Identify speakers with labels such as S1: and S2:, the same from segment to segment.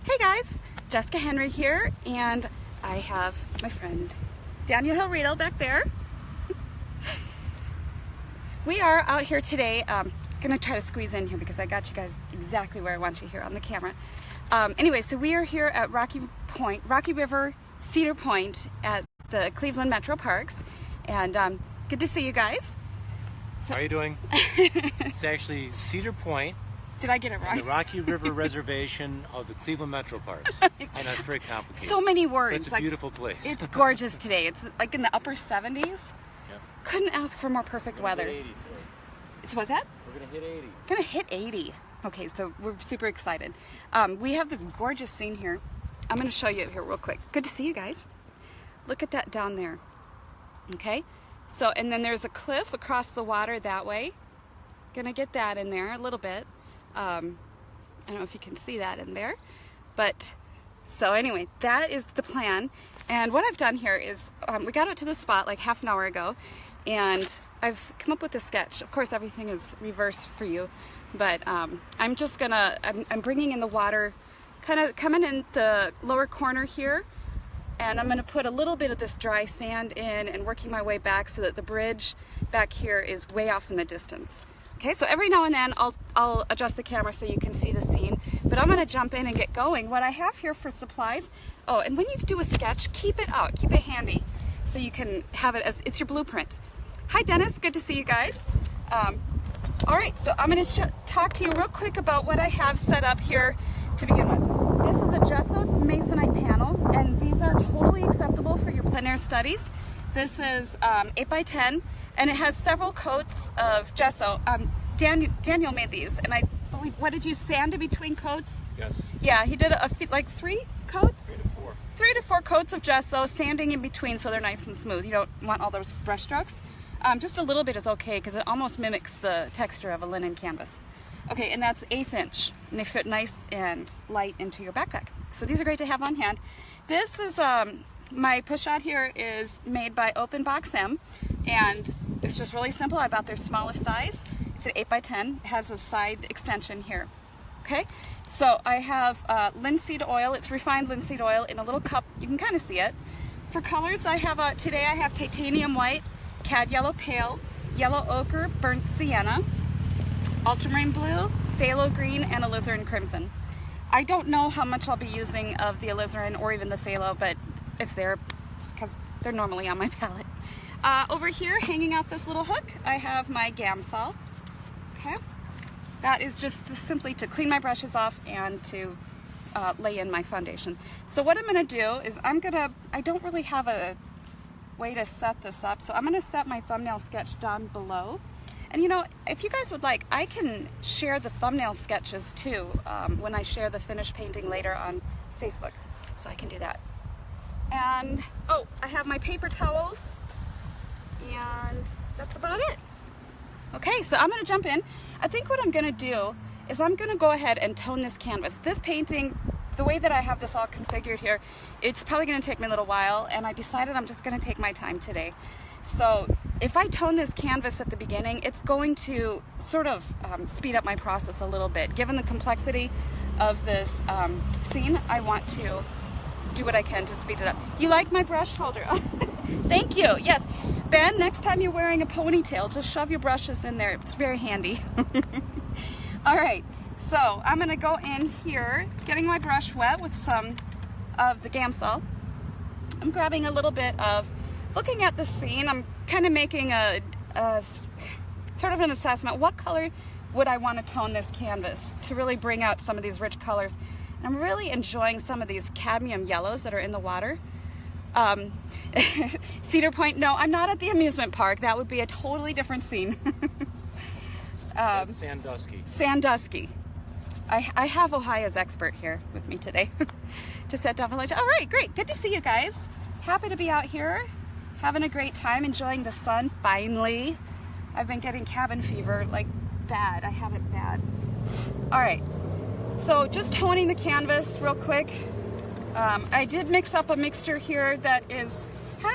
S1: Hey guys, Jessica Henry here, and I have my friend Daniel Hill back there. We are out here today. Gonna try to squeeze in here because I got you guys exactly where I want you here on the camera. Anyway, so we are here at Rocky River Cedar Point at the Cleveland Metro Parks, and good to see you guys.
S2: How are you doing? It's actually Cedar Point.
S1: Did I get it wrong?
S2: The Rocky River Reservation of the Cleveland Metro Parks. I know it's very complicated.
S1: So many words.
S2: But it's a beautiful place.
S1: It's gorgeous today. It's like in the upper 70s.
S2: Yep.
S1: Couldn't ask for more perfect weather.
S2: Hit 80 today.
S1: What's that?
S2: We're gonna hit 80.
S1: Gonna hit 80. Okay, so we're super excited. We have this gorgeous scene here. I'm gonna show you it here real quick. Good to see you guys. Look at that down there. Okay, so and then there's a cliff across the water that way. Gonna get that in there a little bit. I don't know if you can see that in there, but so anyway, that is the plan. And what I've done here is we got out to the spot like half an hour ago, and I've come up with a sketch. Of course, everything is reversed for you, but I'm just gonna, I'm bringing in the water, kind of coming in the lower corner here, and I'm gonna put a little bit of this dry sand in and working my way back so that the bridge back here is way off in the distance. Okay, so every now and then I'll adjust the camera so you can see the scene, but I'm gonna jump in and get going. What I have here for supplies, oh, and when you do a sketch, keep it out, keep it handy, so you can have it as, it's your blueprint. Hi Dennis, good to see you guys. All right, so I'm gonna talk to you real quick about what I have set up here to begin with. This is a gesso masonite panel, and these are totally acceptable for your plein air studies. This is 8x10, and it has several coats of gesso. Daniel made these, and I believe, what did you sand in between coats?
S2: Yes.
S1: Yeah, he did like 3 coats?
S2: 3 to 4.
S1: 3 to 4 coats of gesso, sanding in between so they're nice and smooth. You don't want all those brush strokes. Just a little bit is okay because it almost mimics the texture of a linen canvas. Okay, and that's 1/8 inch, and they fit nice and light into your backpack. So these are great to have on hand. This is, my push-out here is made by Open Box M, and it's just really simple. I bought their smallest size. It's an 8x10. It has a side extension here. Okay, so I have linseed oil. It's refined linseed oil in a little cup. You can kind of see it. For colors, I have today I have titanium white, cad yellow pale, yellow ochre, burnt sienna, ultramarine blue, phthalo green, and alizarin crimson. I don't know how much I'll be using of the alizarin or even the phthalo, but it's there because they're normally on my palette. Over here, hanging out this little hook, I have my Gamsol. Okay, that is just simply to clean my brushes off and to lay in my foundation. So what I'm gonna do is I don't really have a way to set this up, so I'm gonna set my thumbnail sketch down below. And you know, if you guys would like, I can share the thumbnail sketches too when I share the finished painting later on Facebook, so I can do that. And oh, I have my paper towels, and that's about it. Okay, so I'm gonna jump in. I think what I'm gonna do is I'm gonna go ahead and tone this canvas. This painting, the way that I have this all configured here, it's probably gonna take me a little while, and I decided I'm just gonna take my time today. So if I tone this canvas at the beginning, it's going to sort of speed up my process a little bit. Given the complexity of this scene, I want to do what I can to speed it up. You like my brush holder? Thank you. Yes. Ben, next time you're wearing a ponytail, just shove your brushes in there. It's very handy. All right. So I'm going to go in here, getting my brush wet with some of the Gamsol. I'm grabbing a little bit of, looking at the scene, I'm kind of making a sort of an assessment. What color would I want to tone this canvas to really bring out some of these rich colors? I'm really enjoying some of these cadmium yellows that are in the water. Cedar Point, no, I'm not at the amusement park. That would be a totally different scene.
S2: Sandusky.
S1: Sandusky. I have Ohio's expert here with me today to set down for lunch. All right, great. Good to see you guys. Happy to be out here, having a great time, enjoying the sun, finally. I've been getting cabin fever, like bad. I have it bad. All right. So just toning the canvas real quick. I did mix up a mixture here that has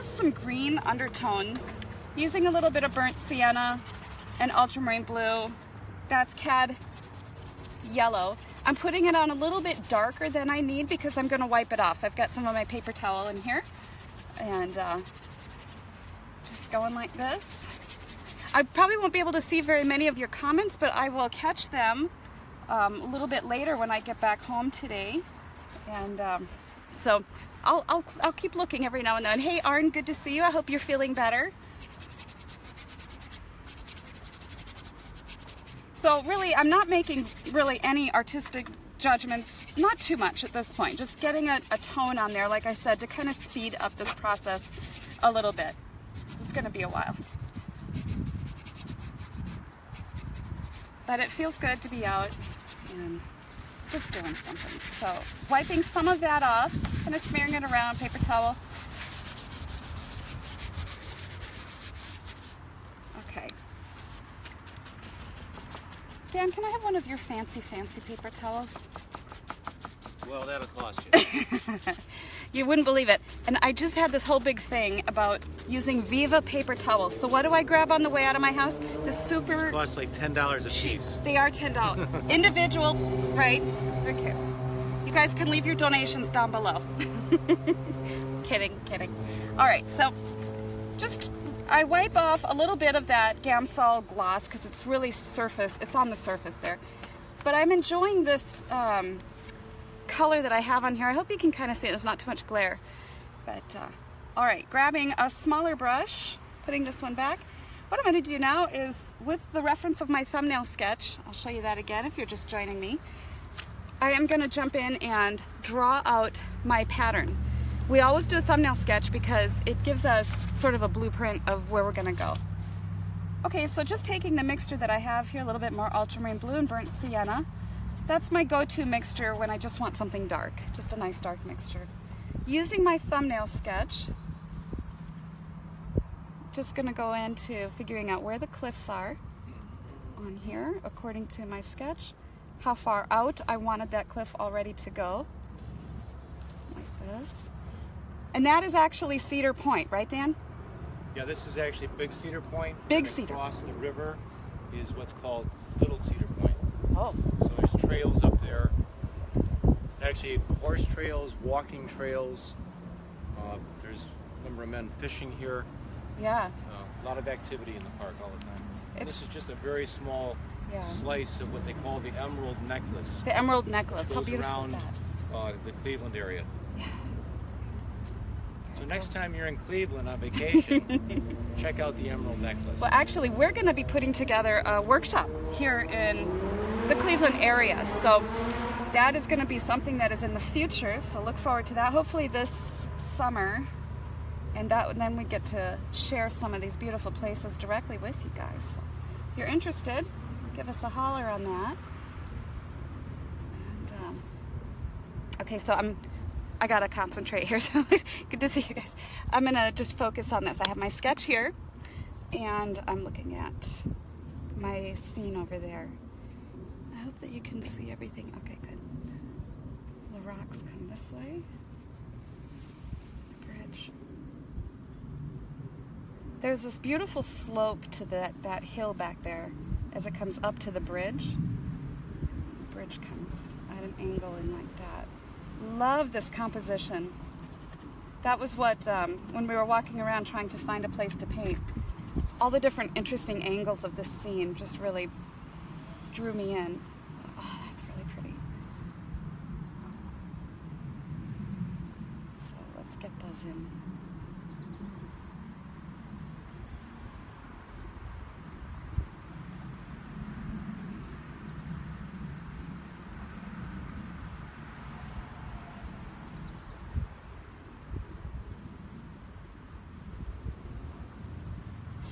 S1: some green undertones, using a little bit of burnt sienna and ultramarine blue. That's cad yellow. I'm putting it on a little bit darker than I need because I'm going to wipe it off. I've got some of my paper towel in here, and just going like this. I probably won't be able to see very many of your comments, but I will catch them a little bit later when I get back home today. And so I'll keep looking every now and then. Hey Arn, good to see you. I hope you're feeling better. So really, I'm not making really any artistic judgments, not too much at this point. Just getting a tone on there, like I said, to kind of speed up this process a little bit. This is going to be a while. But it feels good to be out and just doing something. So wiping some of that off, kind of smearing it around, paper towel. Okay. Dan, can I have one of your fancy paper towels?
S2: Well, that'll cost you.
S1: You wouldn't believe it. And I just had this whole big thing about using Viva paper towels. So what do I grab on the way out of my house? The super...
S2: This costs like $10 a piece.
S1: They are $10. Individual, right? Okay. You guys can leave your donations down below. Kidding. All right, so just... I wipe off a little bit of that Gamsol gloss because it's really it's on the surface there. But I'm enjoying this color that I have on here. I hope you can kind of see it. There's not too much glare. But, all right, grabbing a smaller brush, putting this one back. What I'm going to do now is, with the reference of my thumbnail sketch, I'll show you that again if you're just joining me, I am going to jump in and draw out my pattern. We always do a thumbnail sketch because it gives us sort of a blueprint of where we're going to go. Okay, so just taking the mixture that I have here, a little bit more ultramarine blue and burnt sienna. That's my go-to mixture when I just want something dark, just a nice dark mixture. Using my thumbnail sketch, just going to go into figuring out where the cliffs are on here according to my sketch, how far out I wanted that cliff already to go, like this. And that is actually Cedar Point, right, Dan?
S2: Yeah, this is actually Big Cedar Point.
S1: Big Cedar.
S2: Across the river is what's called Little Cedar Point.
S1: Oh.
S2: So there's trails up there. Actually, horse trails, walking trails. There's a number of men fishing here.
S1: Yeah.
S2: A lot of activity in the park all the time. And this is just a very small slice of what they call the Emerald Necklace.
S1: The Emerald Necklace. How
S2: Goes
S1: beautiful
S2: around
S1: is that?
S2: the Cleveland area.
S1: Yeah.
S2: So next time you're in Cleveland on vacation, check out the Emerald Necklace.
S1: Well, actually, we're going to be putting together a workshop here in the Cleveland area. So that is going to be something that is in the future. So look forward to that. Hopefully this summer. And then we get to share some of these beautiful places directly with you guys. So if you're interested, give us a holler on that. And, okay, so I gotta concentrate here, so good to see you guys. I'm gonna just focus on this. I have my sketch here, and I'm looking at my scene over there. I hope that you can see everything. Okay, good. The rocks come this way. The bridge. There's this beautiful slope to that hill back there as it comes up to the bridge. The bridge comes at an angle in like that. Love this composition. That was what, when we were walking around trying to find a place to paint, all the different interesting angles of this scene just really drew me in. Oh, that's really pretty. So let's get those in.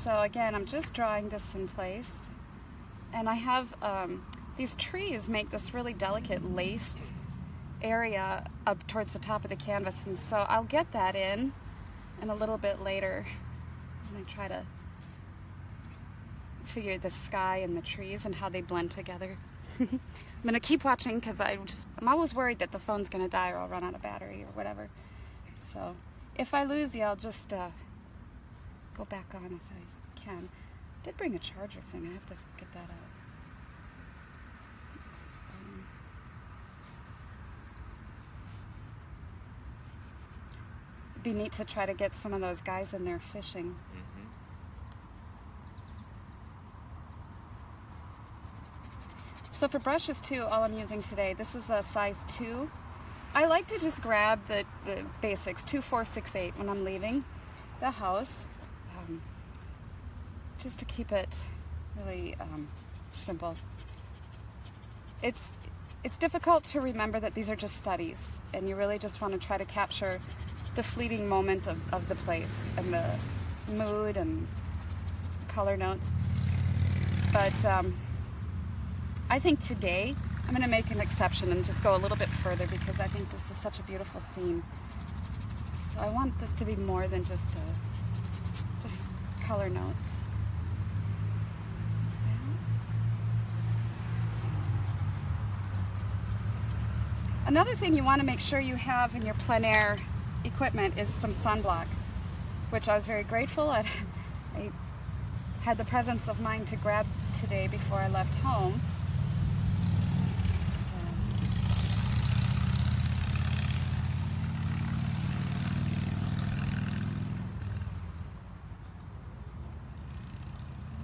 S1: So again, I'm just drawing this in place, and I have these trees make this really delicate lace area up towards the top of the canvas, and so I'll get that in a little bit later. I'm going to try to figure the sky and the trees and how they blend together. I'm going to keep watching because I'm always worried that the phone's going to die or I'll run out of battery or whatever. So if I lose you, I'll just go back on if I can. I did bring a charger thing. I have to get that out. be neat to try to get some of those guys in there fishing. So for brushes too, all I'm using today, this is a size 2. I like to just grab the basics, 2, 4, 6, 8 when I'm leaving the house, just to keep it really simple. It's difficult to remember that these are just studies, and you really just want to try to capture the fleeting moment of the place and the mood and color notes. But I think today I'm going to make an exception and just go a little bit further because I think this is such a beautiful scene. So I want this to be more than just color notes. Another thing you want to make sure you have in your plein air equipment is some sunblock, which I was very grateful. I had the presence of mind to grab today before I left home.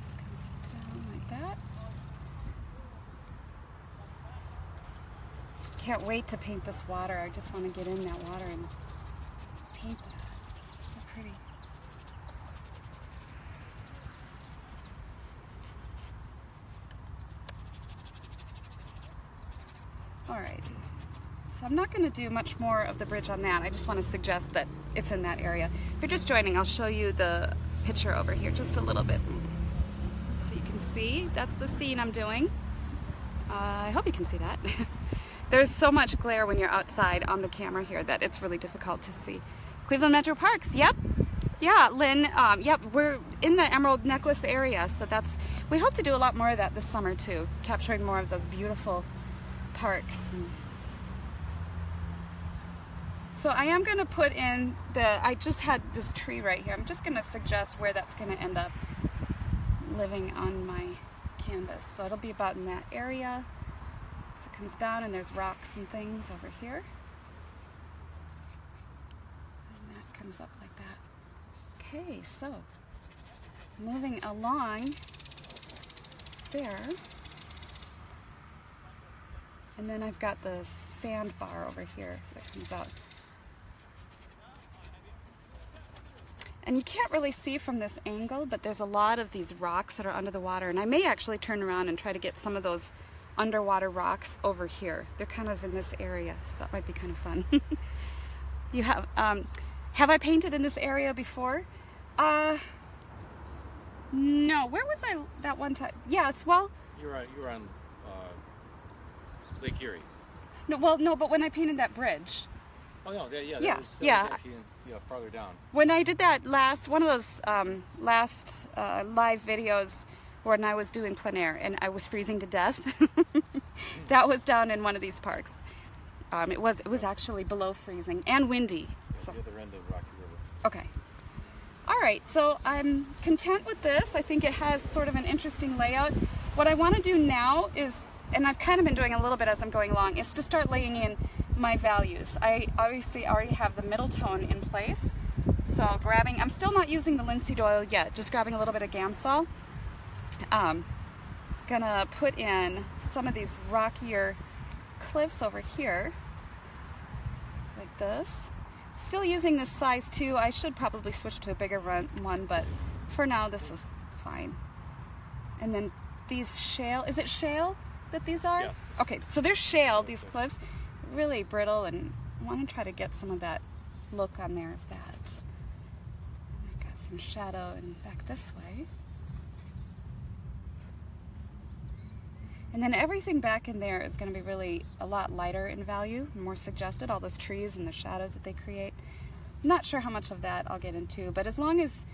S1: This comes down like that. Can't wait to paint this water. I just want to get in that water and paint that. It's so pretty. All right. So I'm not going to do much more of the bridge on that. I just want to suggest that it's in that area. If you're just joining, I'll show you the picture over here just a little bit. So you can see, that's the scene I'm doing. I hope you can see that. There's so much glare when you're outside on the camera here that it's really difficult to see. Cleveland Metro Parks, yep. Yeah, Lynn, yep, we're in the Emerald Necklace area, so we hope to do a lot more of that this summer too, capturing more of those beautiful parks. So I am gonna put in I just had this tree right here. I'm just gonna suggest where that's gonna end up living on my canvas. So it'll be about in that area. So it comes down and there's rocks and things over here. And that comes up like that. Okay, so moving along there. And then I've got the sandbar over here that comes out. And you can't really see from this angle, but there's a lot of these rocks that are under the water. And I may actually turn around and try to get some of those underwater rocks over here. They're kind of in this area, so that might be kind of fun. You have I painted in this area before? No, where was I that one time? Yes, well.
S2: You were on Lake Erie.
S1: No, but when I painted that bridge.
S2: Oh no, that was actually farther down.
S1: When I did that one of those last live videos when I was doing plein air and I was freezing to death, that was down in one of these parks. It was actually below freezing and windy. So.
S2: The other end of Rocky River.
S1: Okay. All right, so I'm content with this. I think it has sort of an interesting layout. What I want to do now is, and I've kind of been doing a little bit as I'm going along, is to start laying in my values. I obviously already have the middle tone in place. So I'm still not using the linseed oil yet, just grabbing a little bit of Gamsol. Gonna put in some of these rockier cliffs over here, like this. Still using this size 2. I should probably switch to a bigger one, but for now this is fine. And then these shale, is it shale that these are?
S2: Yes.
S1: Okay, so they're shale, these cliffs, really brittle, and I want to try to get some of that look on there of that. I've got some shadow and back this way. And then everything back in there is going to be really a lot lighter in value, more suggested, all those trees and the shadows that they create. I'm not sure how much of that I'll get into, but as long as,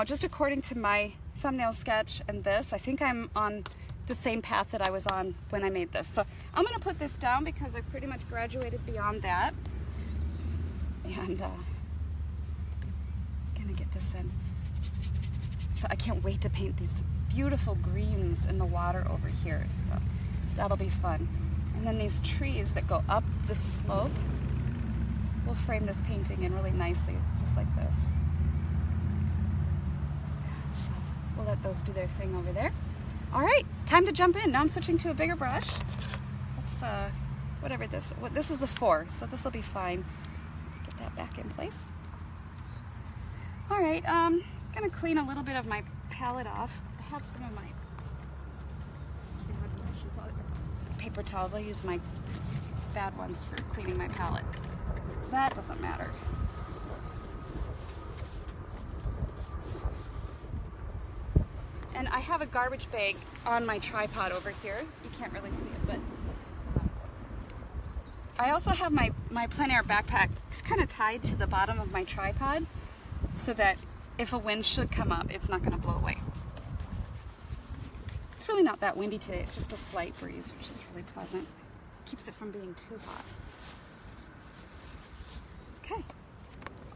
S1: just according to my thumbnail sketch and this, I think I'm on the same path that I was on when I made this. So I'm going to put this down because I've pretty much graduated beyond that. And going to get this in. So I can't wait to paint these beautiful greens in the water over here, so that'll be fun. And then these trees that go up the slope, we'll frame this painting in really nicely, just like this. So we'll let those do their thing over there. All right, time to jump in. Now I'm switching to a bigger brush. Let's, whatever this is a 4, so this will be fine. Get that back in place. All right, gonna clean a little bit of my palette off. I have some of my paper towels. I'll use my bad ones for cleaning my palette. That doesn't matter. And I have a garbage bag on my tripod over here. You can't really see it, but I also have my plein air backpack. It's kind of tied to the bottom of my tripod so that if a wind should come up, it's not going to blow away. It's really not that windy today. It's just a slight breeze, which is really pleasant. Keeps it from being too hot. Okay,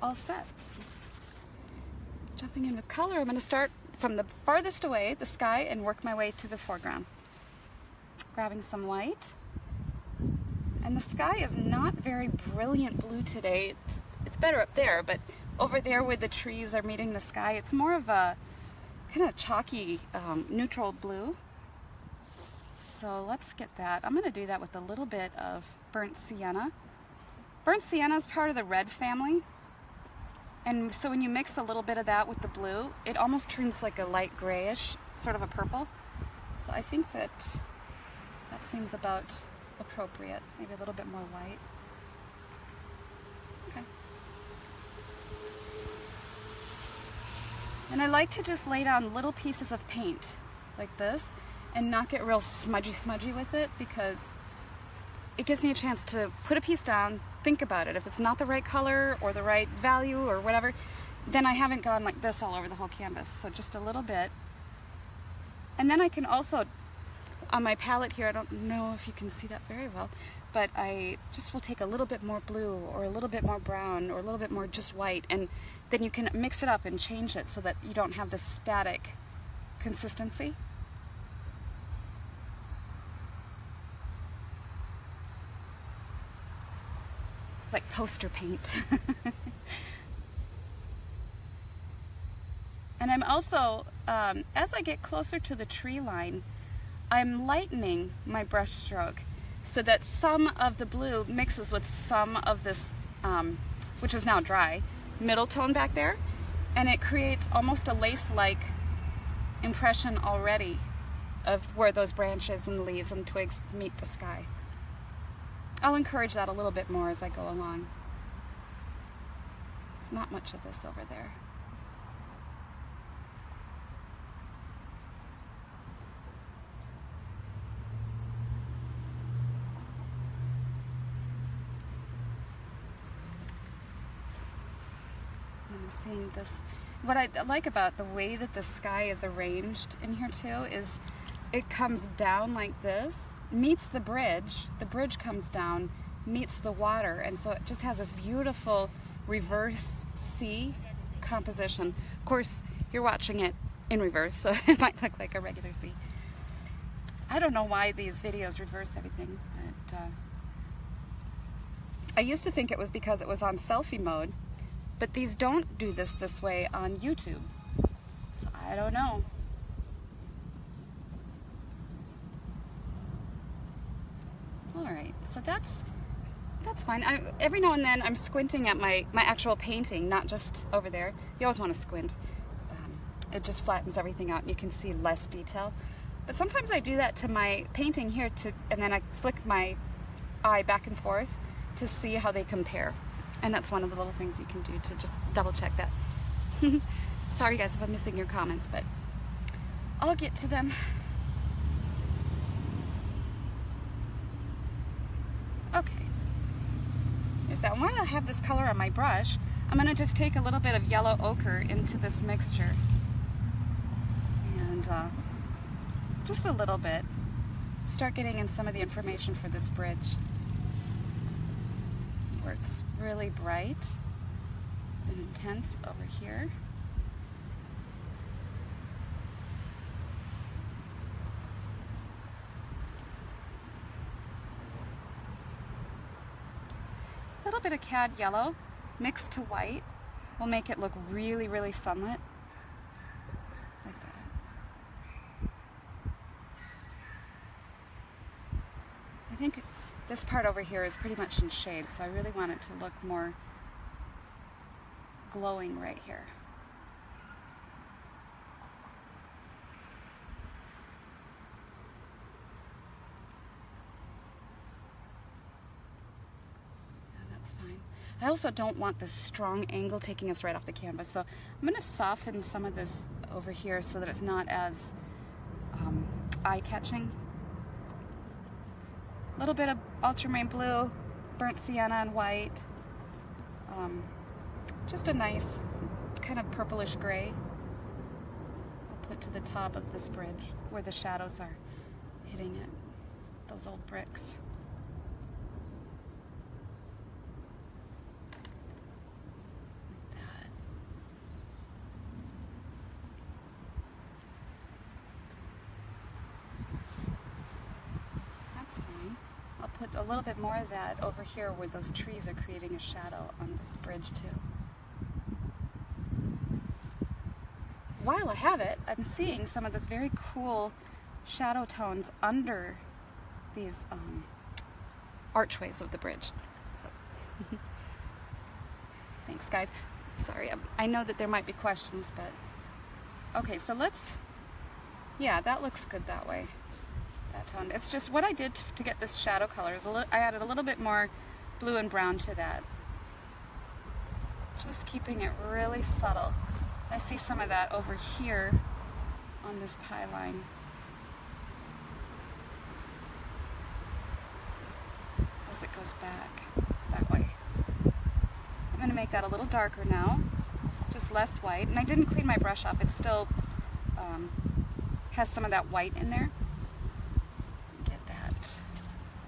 S1: all set. Jumping in with color, I'm going to start from the farthest away, the sky, and work my way to the foreground. Grabbing some white. And the sky is not very brilliant blue today. It's better up there, but over there where the trees are meeting the sky, it's more of a kind of chalky neutral blue. So let's get that. I'm going to do that with a little bit of burnt sienna. Burnt sienna is part of the red family. And so when you mix a little bit of that with the blue, it almost turns like a light grayish, sort of a purple. So I think that seems about appropriate. Maybe a little bit more white. Okay. And I like to just lay down little pieces of paint like this and not get real smudgy with it, because it gives me a chance to put a piece down, think about it. If it's not the right color or the right value or whatever, then I haven't gone like this all over the whole canvas. So just a little bit. And then I can also, on my palette here, I don't know if you can see that very well, but I just will take a little bit more blue or a little bit more brown or a little bit more just white, and then you can mix it up and change it so that you don't have this static consistency. Like poster paint. And I'm also, as I get closer to the tree line, I'm lightening my brush stroke so that some of the blue mixes with some of this, which is now dry, middle tone back there, and it creates almost a lace-like impression already of where those branches and leaves and twigs meet the sky. I'll encourage that a little bit more as I go along. There's not much of this over there. I'm seeing this. What I like about the way that the sky is arranged in here too is it comes down like this, meets the bridge comes down, meets the water, and so it just has this beautiful reverse sea composition. Of course, you're watching it in reverse, so it might look like a regular sea. I don't know why these videos reverse everything, but I used to think it was because it was on selfie mode, but these don't do this way on YouTube, so I don't know. All right, so that's fine. Every now and then I'm squinting at my actual painting, not just over there. You always want to squint. It just flattens everything out and you can see less detail. But sometimes I do that to my painting here, and then I flick my eye back and forth to see how they compare. And that's one of the little things you can do to just double check that. Sorry guys if I'm missing your comments, but I'll get to them. Okay, there's that. While I have this color on my brush, I'm going to just take a little bit of yellow ochre into this mixture. And just a little bit. Start getting in some of the information for this bridge, where it's really bright and intense over here. A little bit of cad yellow mixed to white will make it look really, really sunlit. Like that. I think this part over here is pretty much in shade, so I really want it to look more glowing right here. I also don't want this strong angle taking us right off the canvas, so I'm going to soften some of this over here so that it's not as eye-catching. A little bit of ultramarine blue, burnt sienna and white. Just a nice kind of purplish gray. I'll put to the top of this bridge where the shadows are hitting it, those old bricks. Put a little bit more of that over here where those trees are creating a shadow on this bridge too. While I have it, I'm seeing some of this very cool shadow tones under these archways of the bridge. So. Thanks guys. Sorry, I know that there might be questions, but okay, so yeah, that looks good that way. That tone. It's just what I did to get this shadow color is I added a little bit more blue and brown to that. Just keeping it really subtle. I see some of that over here on this pie line. As it goes back that way. I'm going to make that a little darker now, just less white. And I didn't clean my brush off. It still has some of that white in there.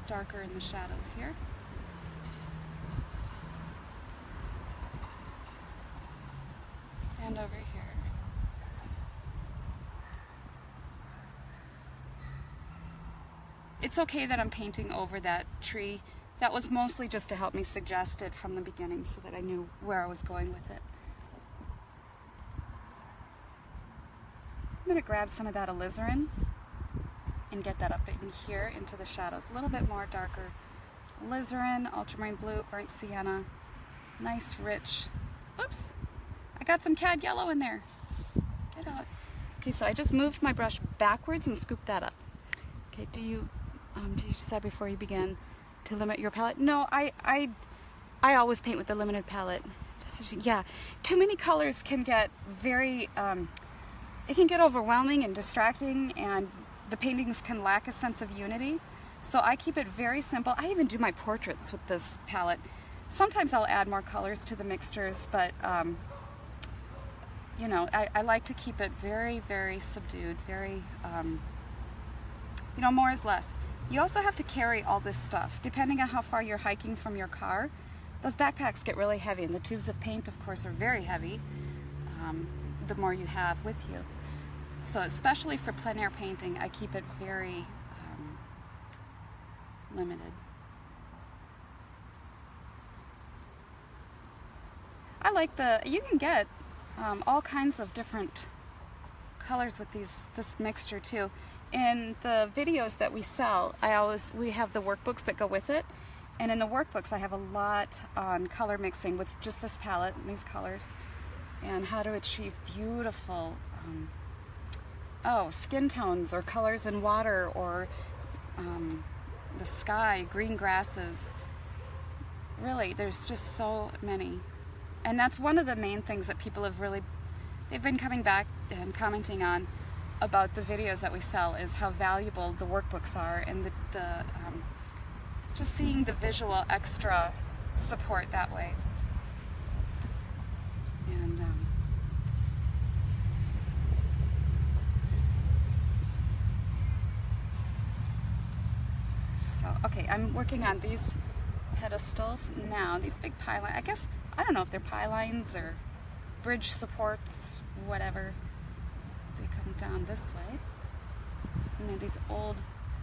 S1: Darker in the shadows here. And over here. It's okay that I'm painting over that tree. That was mostly just to help me suggest it from the beginning so that I knew where I was going with it. I'm going to grab some of that alizarin and get that up in here into the shadows. A little bit more darker. Alizarin, ultramarine blue, burnt sienna. Nice, rich. Oops! I got some cad yellow in there. Get out. Okay, so I just moved my brush backwards and scooped that up. Okay, do you decide before you begin to limit your palette? No, I always paint with the limited palette. Yeah, too many colors can get very, it can get overwhelming and distracting, and the paintings can lack a sense of unity. So I keep it very simple. I even do my portraits with this palette. Sometimes I'll add more colors to the mixtures, but you know, I like to keep it very, very subdued, very, you know, more is less. You also have to carry all this stuff. Depending on how far you're hiking from your car, those backpacks get really heavy, and the tubes of paint, of course, are very heavy, the more you have with you. So especially for plein air painting, I keep it very limited. I like you can get all kinds of different colors with this mixture too. In the videos that we sell, we have the workbooks that go with it, and in the workbooks I have a lot on color mixing with just this palette and these colors, and how to achieve beautiful skin tones or colors in water, or the sky, green grasses. Really, there's just so many. And that's one of the main things that people have they've been coming back and commenting on about the videos that we sell, is how valuable the workbooks are, and just seeing the visual extra support that way. And okay, I'm working on these pedestals now, these big pylons. I guess, I don't know if they're pylons or bridge supports, whatever. They come down this way. And then these old,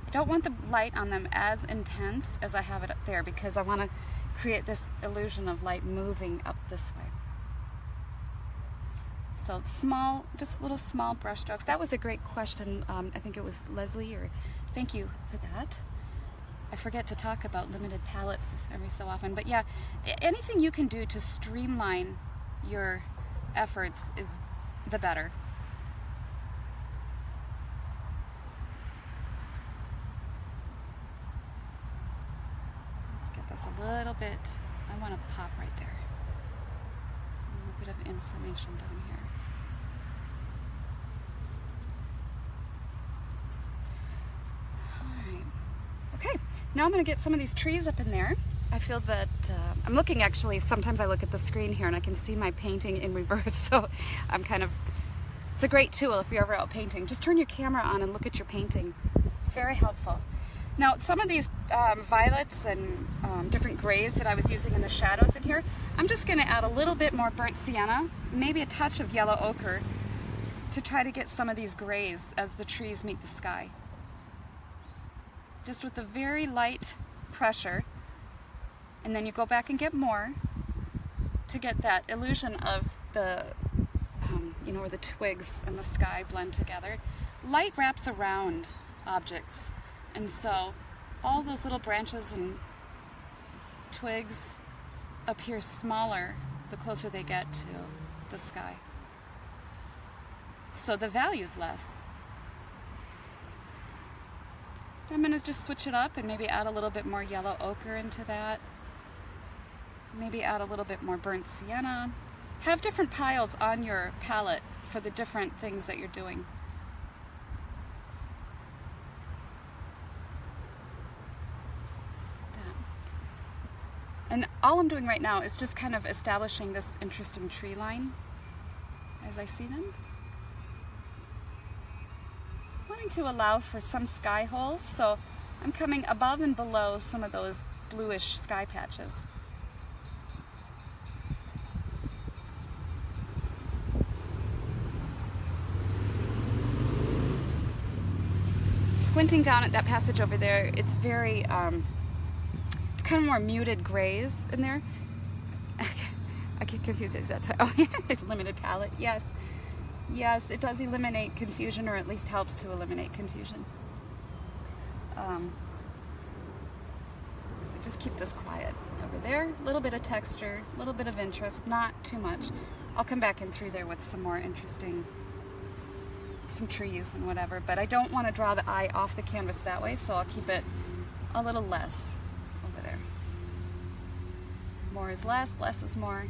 S1: I don't want the light on them as intense as I have it up there, because I want to create this illusion of light moving up this way. So small, just little small brush strokes. That was a great question. I think it was Leslie, or thank you for that. I forget to talk about limited palettes every so often, but yeah, anything you can do to streamline your efforts is the better. Let's get this a little bit, I want to pop right there. A little bit of information down here. All right. Okay, now I'm going to get some of these trees up in there. I feel that, I'm looking actually, sometimes I look at the screen here and I can see my painting in reverse, so I'm kind of, it's a great tool if you're ever out painting. Just turn your camera on and look at your painting. Very helpful. Now, some of these violets and different grays that I was using in the shadows in here, I'm just going to add a little bit more burnt sienna, maybe a touch of yellow ochre, to try to get some of these grays as the trees meet the sky. Just with a very light pressure, and then you go back and get more to get that illusion of the, you know, where the twigs and the sky blend together. Light wraps around objects, and so all those little branches and twigs appear smaller the closer they get to the sky. So the value's less. I'm going to just switch it up and maybe add a little bit more yellow ochre into that. Maybe add a little bit more burnt sienna. Have different piles on your palette for the different things that you're doing. And all I'm doing right now is just kind of establishing this interesting tree line as I see them. Wanting to allow for some sky holes, so I'm coming above and below some of those bluish sky patches. Squinting down at that passage over there, it's very, it's kind of more muted grays in there. I get confused. Is that, oh yeah, it's limited palette, yes. Yes, it does eliminate confusion, or at least helps to eliminate confusion. So just keep this quiet over there. A little bit of texture, a little bit of interest, not too much. I'll come back in through there with some more interesting, some trees and whatever, but I don't want to draw the eye off the canvas that way, so I'll keep it a little less over there. More is less, less is more.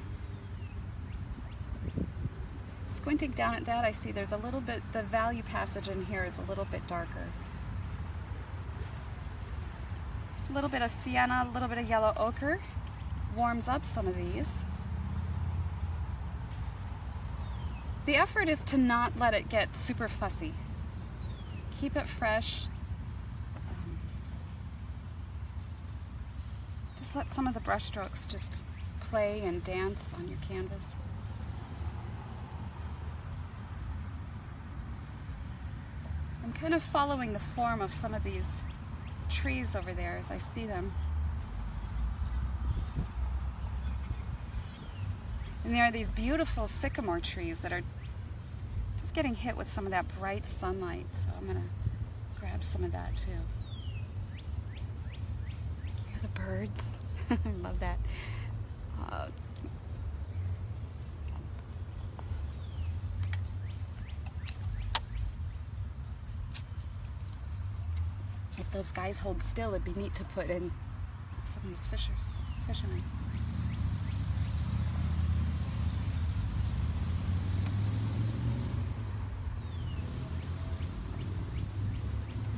S1: Squinting down at that, I see there's a little bit, the value passage in here is a little bit darker. A little bit of sienna, a little bit of yellow ochre warms up some of these. The effort is to not let it get super fussy. Keep it fresh. Just let some of the brush strokes just play and dance on your canvas. I'm kind of following the form of some of these trees over there as I see them. And there are these beautiful sycamore trees that are just getting hit with some of that bright sunlight, so I'm going to grab some of that too. Hear the birds. I love that. If those guys hold still, it'd be neat to put in some of these fishermen.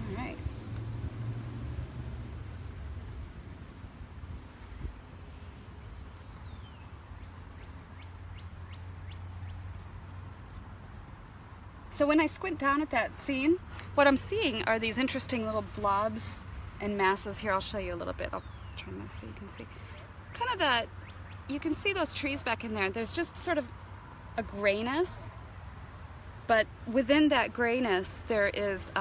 S1: All right. So when I squint down at that scene, what I'm seeing are these interesting little blobs and masses. Here, I'll show you a little bit. I'll turn this so you can see. Kind of that, you can see those trees back in there. There's just sort of a grayness, but within that grayness, there is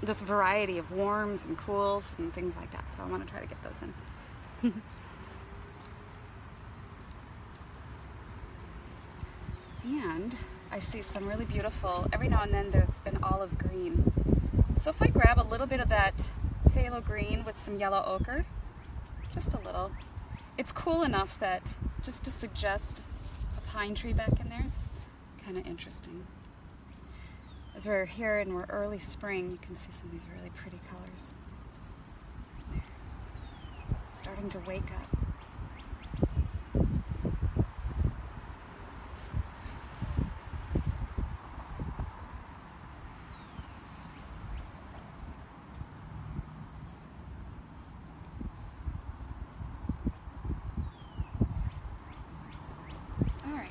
S1: this variety of warms and cools and things like that. So I want to try to get those in. And I see some really beautiful, every now and then there's an olive green. So if I grab a little bit of that phthalo green with some yellow ochre, just a little, it's cool enough that just to suggest a pine tree back in there is kind of interesting. As we're here and we're early spring, you can see some of these really pretty colors. Starting to wake up.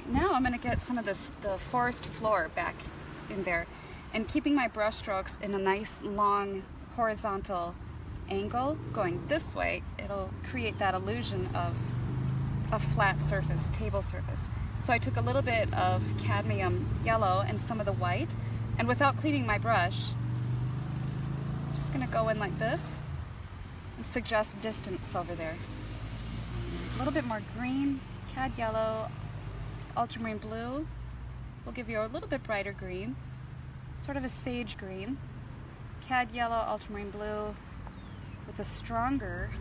S1: Now I'm going to get some of the forest floor back in there, and keeping my brush strokes in a nice long horizontal angle going this way, it'll create that illusion of a flat surface, table surface. So I took a little bit of cadmium yellow and some of the white, and without cleaning my brush, I'm just going to go in like this and suggest distance over there. A little bit more green, cad yellow, ultramarine blue will give you a little bit brighter green, sort of a sage green, cad yellow, ultramarine blue, with a stronger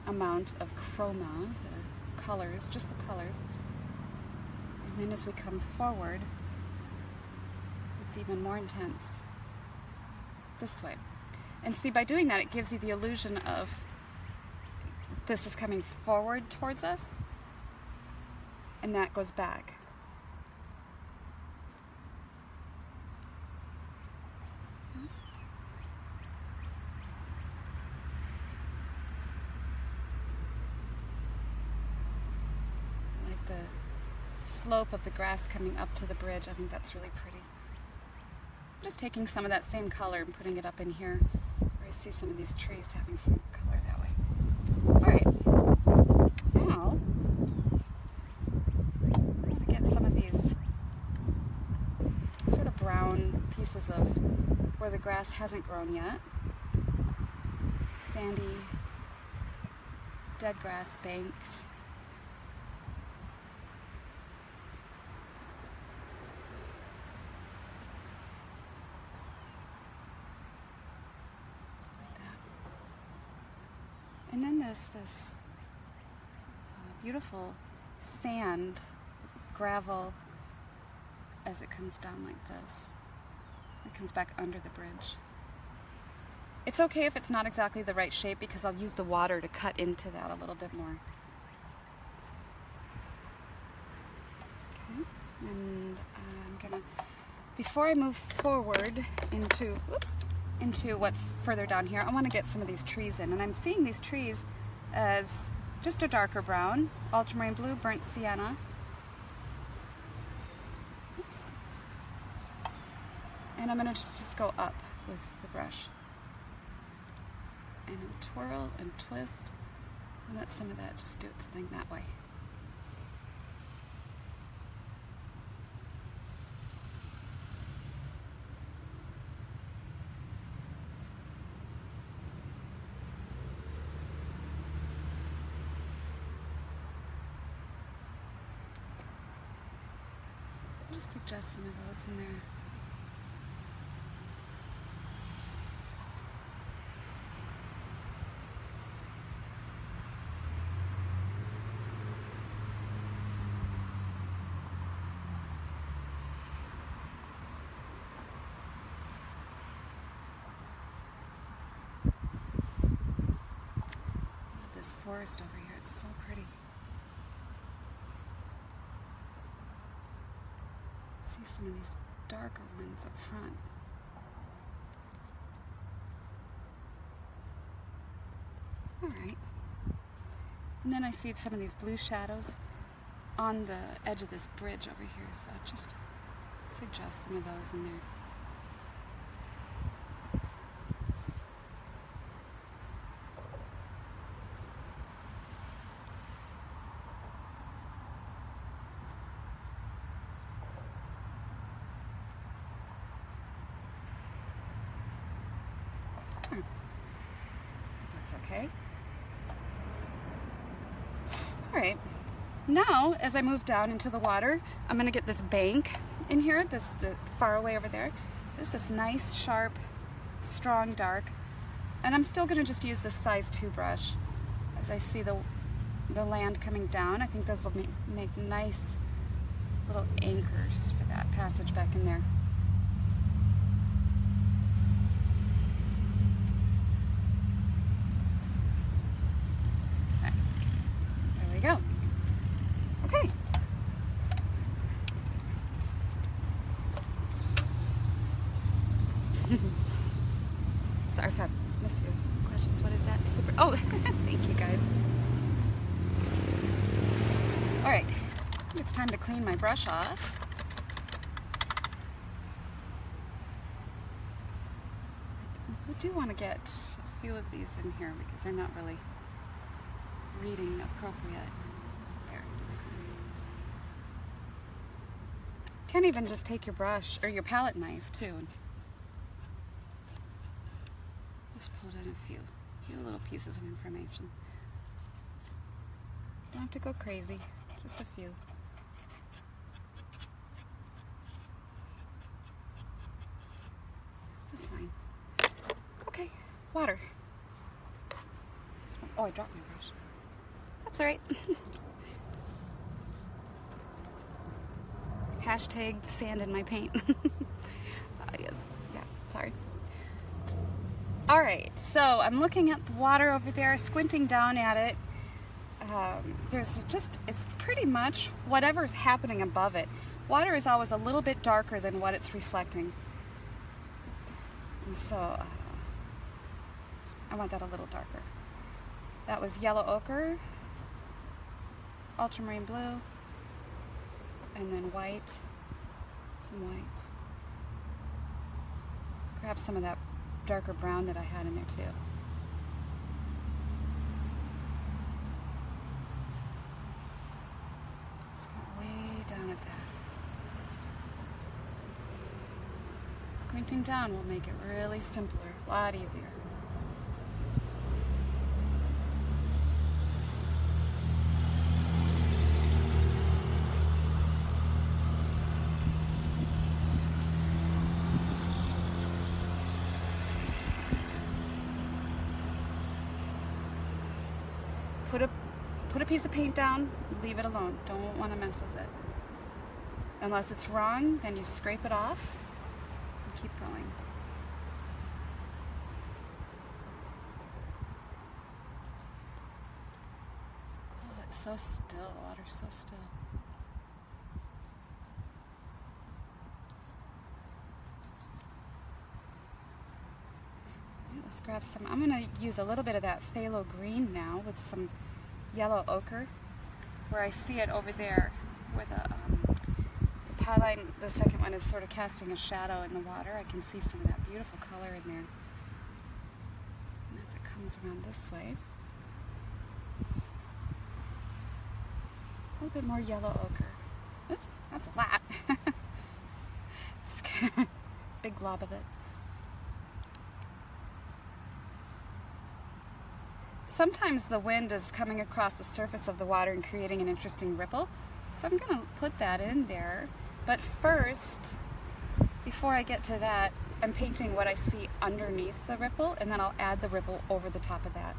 S1: amount of chroma, the colors, just the colors. And then as we come forward, it's even more intense this way. And see, by doing that, it gives you the illusion of this is coming forward towards us, and that goes back. Yes. I like the slope of the grass coming up to the bridge. I think that's really pretty. I'm just taking some of that same color and putting it up in here where I see some of these trees having some color that way. All right, now some of these sort of brown pieces of where the grass hasn't grown yet. Sandy, dead grass banks. Like that. And then there's this beautiful sand, gravel, as it comes down like this. It comes back under the bridge. It's okay if it's not exactly the right shape, because I'll use the water to cut into that a little bit more. Okay, and I'm gonna, before I move forward into what's further down here, I want to get some of these trees in, and I'm seeing these trees as just a darker brown, ultramarine blue, burnt sienna. Oops. And I'm going to just go up with the brush. And I'll twirl and twist and let some of that just do its thing that way. I'll just suggest some of those in there. Forest over here, it's so pretty. See some of these darker ones up front. Alright. And then I see some of these blue shadows on the edge of this bridge over here, so I'll just suggest some of those in there. That's okay. All right. Now, as I move down into the water, I'm going to get this bank in here, the far away over there. There's this nice, sharp, strong dark. And I'm still going to just use this size 2 brush as I see the land coming down. I think those will make nice little anchors for that passage back in there. Okay. There we go. Okay. Sorry if I missed your questions. What is that? Super. Oh, thank you guys. All right, I think it's time to clean my brush off. We do want to get a few of these in here because they're not really reading appropriate. There, that's fine. Can't even just take your brush or your palette knife too. And just pulled in a few little pieces of information. Don't have to go crazy, just a few. That's fine. Okay, water. Oh, I dropped my brush. That's all right. Hashtag sand in my paint. Yes, yeah, sorry. All right, so I'm looking at the water over there, squinting down at it. It's pretty much whatever's happening above it. Water is always a little bit darker than what it's reflecting. And so I want that a little darker. That was yellow ochre, ultramarine blue, and then white, some whites. Grab some of that darker brown that I had in there too. Let's go way down at that. Squinting down will make it really simpler, a lot easier. Put a piece of paint down, leave it alone. Don't want to mess with it. Unless it's wrong, then you scrape it off and keep going. Oh, it's so still. The water's so still. Let's grab some. I'm going to use a little bit of that phthalo green now with some yellow ochre, where I see it over there, where the Plein, the second one, is sort of casting a shadow in the water. I can see some of that beautiful color in there. And as it comes around this way, a little bit more yellow ochre. Oops, that's a lot. It's kind of a big glob of it. Sometimes the wind is coming across the surface of the water and creating an interesting ripple. So I'm going to put that in there. But first, before I get to that, I'm painting what I see underneath the ripple, and then I'll add the ripple over the top of that.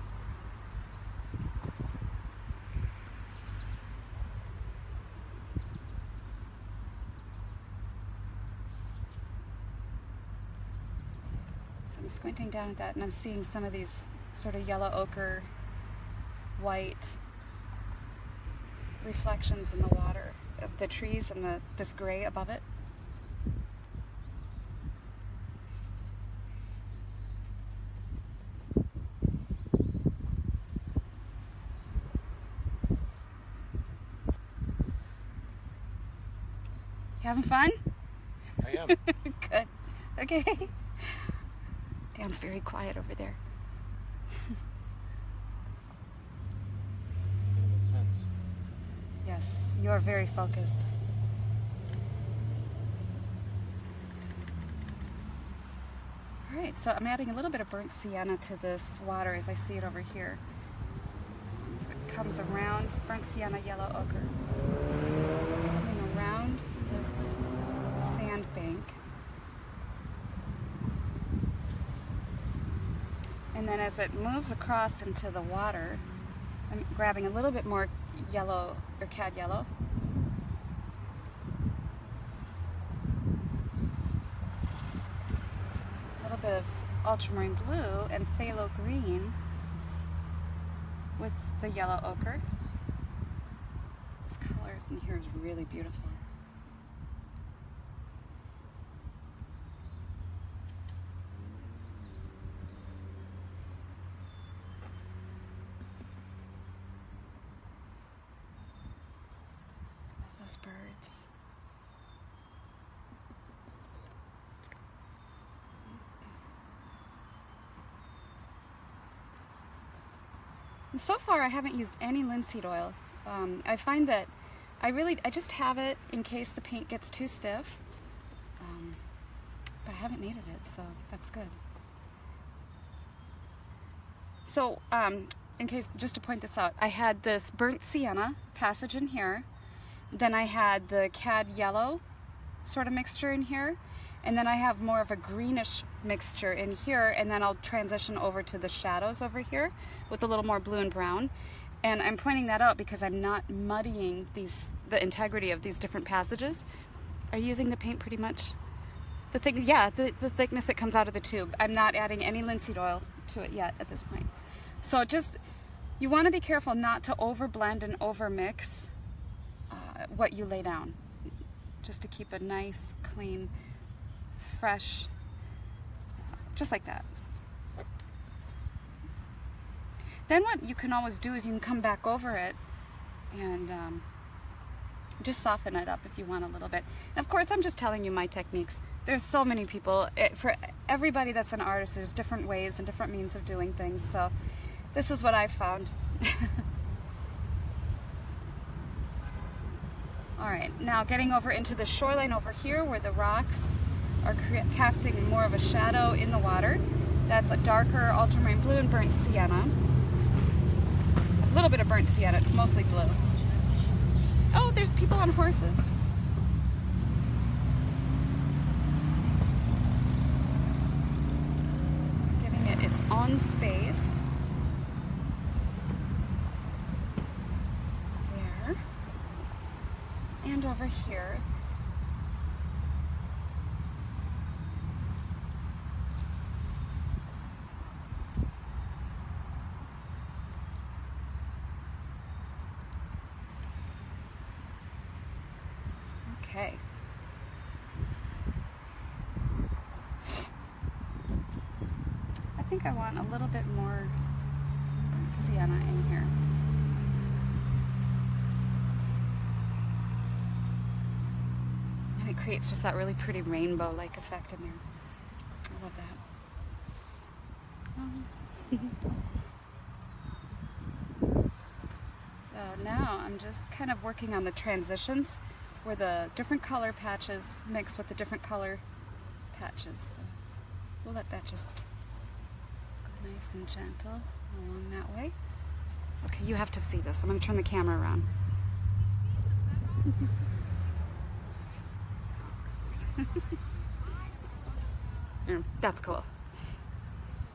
S1: So I'm squinting down at that, and I'm seeing some of these sort of yellow ochre, white reflections in the water of the trees and this gray above it. You having fun?
S2: I am.
S1: Good. Okay. Dan's very quiet over there. Yes, you are very focused. All right, so I'm adding a little bit of burnt sienna to this water as I see it over here. As it comes around burnt sienna, yellow ochre. Coming around this sand bank. And then as it moves across into the water, I'm grabbing a little bit more yellow or cad yellow. A little bit of ultramarine blue and phthalo green with the yellow ochre. This colors in here is really beautiful. Those birds. And so far I haven't used any linseed oil. I find that I just have it in case the paint gets too stiff, but I haven't needed it, so that's good. So in case, just to point this out, I had this burnt sienna passage in here. Then I had the cad yellow sort of mixture in here, and then I have more of a greenish mixture in here, and then I'll transition over to the shadows over here with a little more blue and brown. And I'm pointing that out because I'm not muddying the integrity of these different passages. Are you using the paint pretty much? The thickness that comes out of the tube. I'm not adding any linseed oil to it yet at this point. So just, you want to be careful not to over blend and over mix what you lay down, just to keep a nice, clean, fresh, just like that. Then what you can always do is you can come back over it and just soften it up if you want a little bit. And of course, I'm just telling you my techniques. There's so many people. For everybody that's an artist, there's different ways and different means of doing things. So this is what I've found. All right, now getting over into the shoreline over here where the rocks are casting more of a shadow in the water. That's a darker ultramarine blue and burnt sienna. A little bit of burnt sienna, it's mostly blue. Oh, there's people on horses. Giving it its own space. There. And over here. Okay. I think I want a little bit more sienna in here. And it creates just that really pretty rainbow-like effect in there. I love that. So now I'm just kind of working on the transitions where the different color patches mix with the different color patches. So we'll let that just go nice and gentle along that way. Okay, you have to see this. I'm going to turn the camera around. Yeah, that's cool.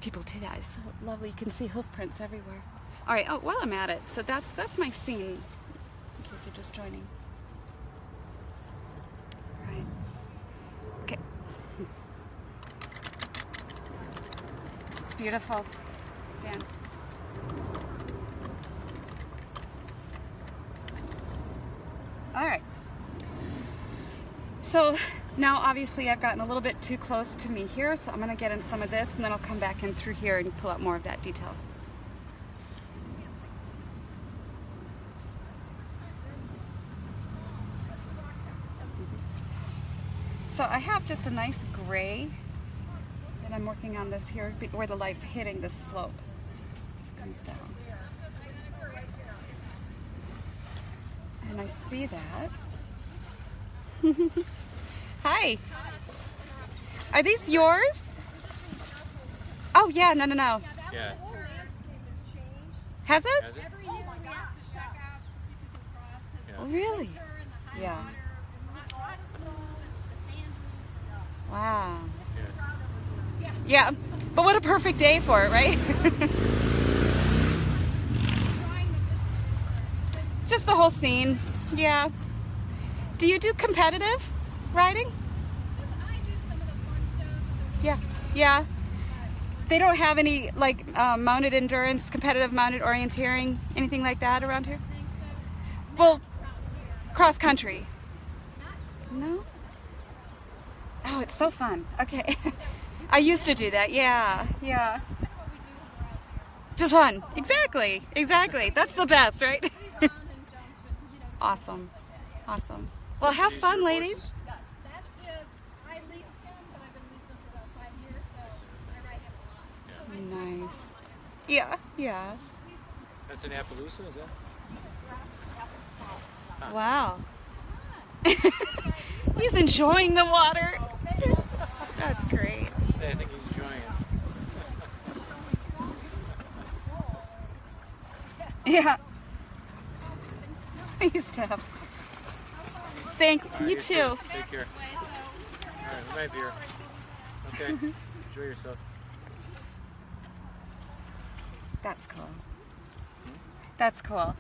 S1: People do that. It's so lovely. You can see hoof prints everywhere. All right, oh, while I'm at it, so that's my scene, in case you're just joining. Right. Okay. It's beautiful. Dan. All right. So now obviously I've gotten a little bit too close to me here, so I'm going to get in some of this and then I'll come back in through here and pull out more of that detail. So I have just a nice gray that I'm working on this here where the light's hitting this slope as it comes down. And I see that. Hi. Are these yours? Oh yeah, no.
S2: Yeah.
S1: Has it?
S2: Has it?
S3: Every year we have to
S1: Really? Yeah. Wow. Yeah, but what a perfect day for it, right? Just the whole scene. Yeah. Do you do competitive riding? Yeah. Yeah. They don't have any like mounted endurance, competitive mounted orienteering, anything like that around here? Well, cross country. No? Oh, it's so fun. Okay. I used to do that. Yeah. Yeah. Just fun. Exactly. Exactly. That's the best, right? Awesome. Awesome. Well, have fun, ladies. Nice. Yeah, yeah.
S2: That's in Appaloosa, is that?
S1: Wow. He's enjoying the water. That's great.
S2: I think he's enjoying it.
S1: Yeah. Thanks, Steph. Thanks. You too.
S2: Take care. All right, we might be here. Okay. Enjoy yourself.
S1: That's cool. That's cool.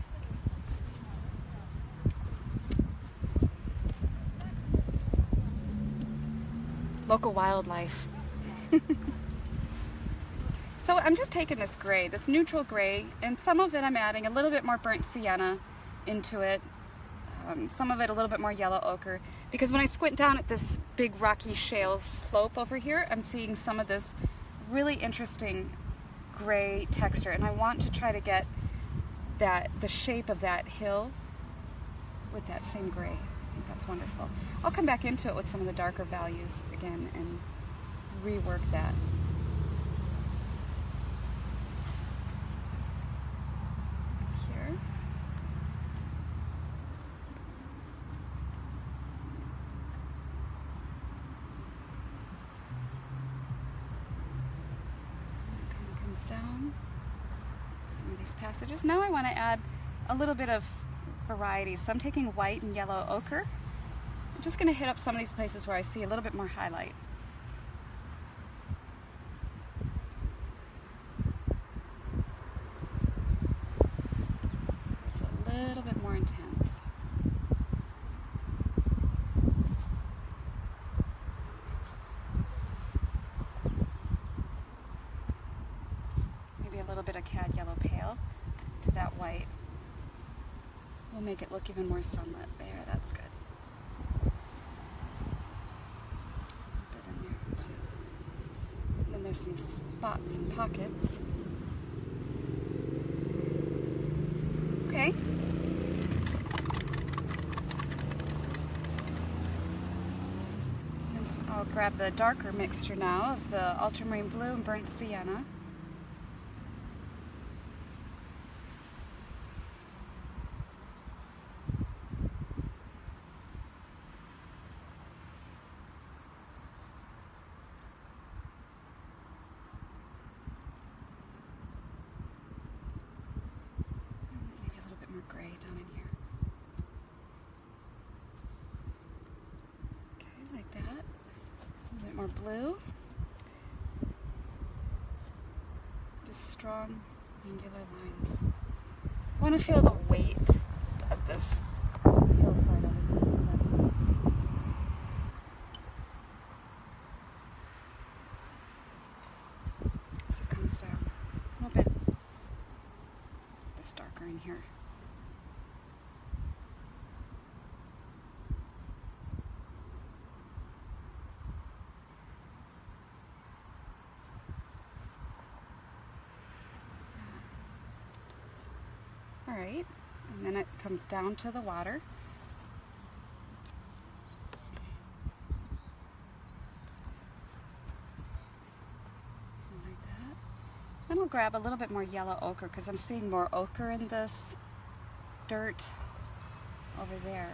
S1: Local wildlife. So I'm just taking this gray, this neutral gray, and some of it I'm adding a little bit more burnt sienna into it. Some of it a little bit more yellow ochre, because when I squint down at this big rocky shale slope over here, I'm seeing some of this really interesting gray texture, and I want to try to get the shape of that hill with that same gray. I think that's wonderful. I'll come back into it with some of the darker values again and rework that. Here. Down some of these passages. Now I want to add a little bit of variety. So I'm taking white and yellow ochre. I'm just going to hit up some of these places where I see a little bit more highlight. It's a little bit more intense. A little bit of cad yellow pale to that white. We'll make it look even more sunlit there. That's good. A bit in there too. And then there's some spots and pockets. Okay. And so I'll grab the darker mixture now of the ultramarine blue and burnt sienna. Gray down in here. Okay, like that. A little bit more blue. Just strong, angular lines. I want to feel the weight of this hillside over here. So it comes down a little bit. It's darker in here. All right, and then it comes down to the water. Like that. Then we'll grab a little bit more yellow ochre because I'm seeing more ochre in this dirt over there.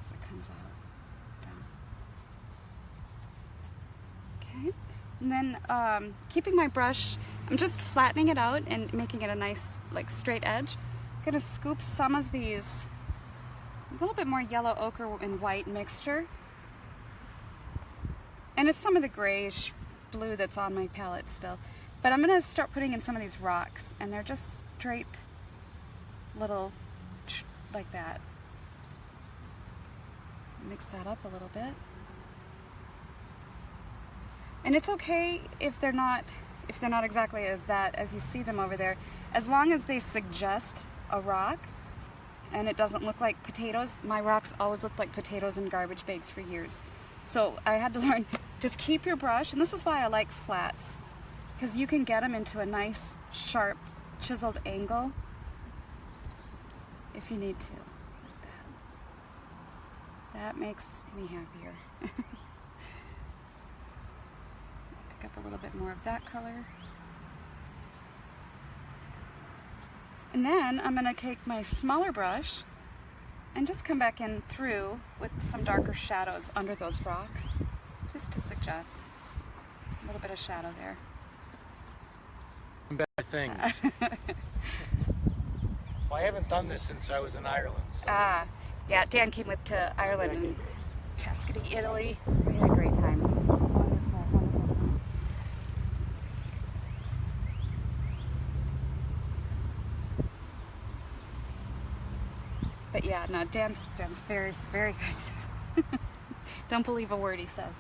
S1: As it comes out, down. Okay. And then keeping my brush, I'm just flattening it out and making it a nice like straight edge. gonna scoop some of these, a little bit more yellow ochre and white mixture. And it's some of the grayish blue that's on my palette still. But I'm gonna start putting in some of these rocks, and they're just straight little, like that. Mix that up a little bit. And it's okay if they're not exactly as you see them over there, as long as they suggest a rock and it doesn't look like potatoes. My rocks always looked like potatoes in garbage bags for years. So I had to learn, just keep your brush, and this is why I like flats, because you can get them into a nice, sharp, chiseled angle if you need to, like that. That makes me happier. Pick up a little bit more of that color. And then I'm going to take my smaller brush and just come back in through with some darker shadows under those rocks, just to suggest a little bit of shadow there.
S2: Better things. Well, I haven't done this since I was in Ireland. So.
S1: Yeah, Dan came to Ireland and Tuscany, Italy. We had a great time. Wonderful, wonderful time. But yeah, no, Dan's very, very good. Don't believe a word he says.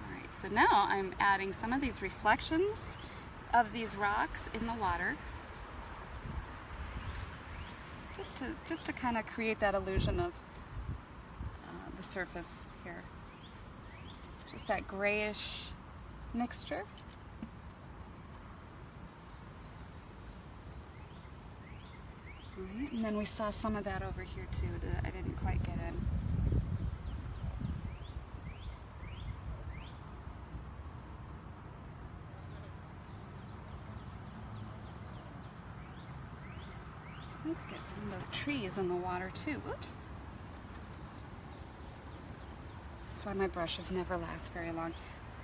S1: Alright, so now I'm adding some of these reflections of these rocks in the water. Just to kind of create that illusion of the surface here. Just that grayish mixture. Right, and then we saw some of that over here too that I didn't quite get in. Let's get some of those trees in the water too. Whoops. That's why my brushes never last very long.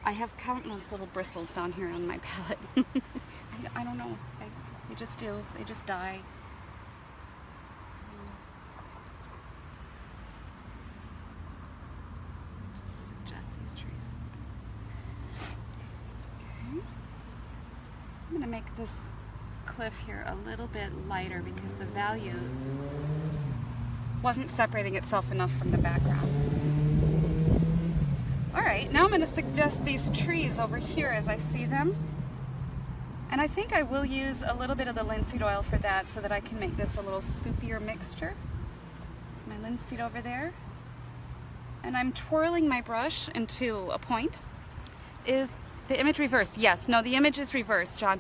S1: I have countless little bristles down here on my palette. I don't know. They just do. They just die. Just suggest these trees. Okay. I'm going to make this cliff here a little bit lighter because the value wasn't separating itself enough from the background. Alright, now I'm going to suggest these trees over here as I see them. And I think I will use a little bit of the linseed oil for that so that I can make this a little soupier mixture. It's my linseed over there. And I'm twirling my brush into a point. Is the image reversed? Yes. No, the image is reversed, John.